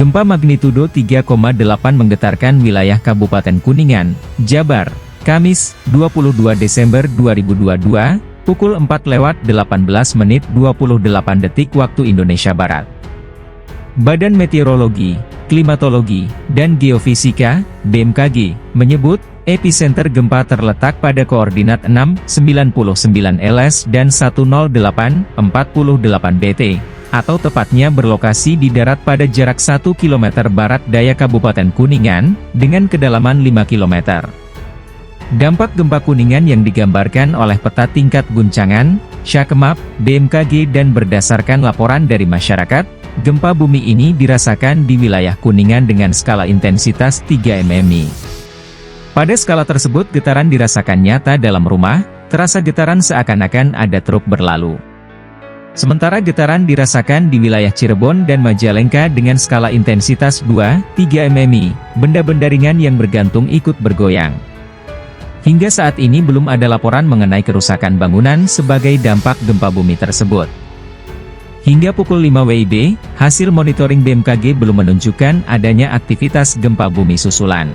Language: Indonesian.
Gempa magnitudo 3,8 menggetarkan wilayah Kabupaten Kuningan, Jabar, Kamis, 22 Desember 2022, pukul 4:18:28 waktu Indonesia Barat. Badan Meteorologi, Klimatologi, dan Geofisika, BMKG, menyebut, epicenter gempa terletak pada koordinat 6,99 LS dan 108,48 BT, atau tepatnya berlokasi di darat pada jarak 1 km barat daya Kabupaten Kuningan, dengan kedalaman 5 km. Dampak gempa Kuningan yang digambarkan oleh peta tingkat guncangan, Shakemap, BMKG dan berdasarkan laporan dari masyarakat, gempa bumi ini dirasakan di wilayah Kuningan dengan skala intensitas 3 mm. Pada skala tersebut getaran dirasakan nyata dalam rumah, terasa getaran seakan-akan ada truk berlalu. Sementara getaran dirasakan di wilayah Cirebon dan Majalengka dengan skala intensitas 2-3 mm, benda-benda ringan yang bergantung ikut bergoyang. Hingga saat ini belum ada laporan mengenai kerusakan bangunan sebagai dampak gempa bumi tersebut. Hingga pukul 5 WIB, hasil monitoring BMKG belum menunjukkan adanya aktivitas gempa bumi susulan.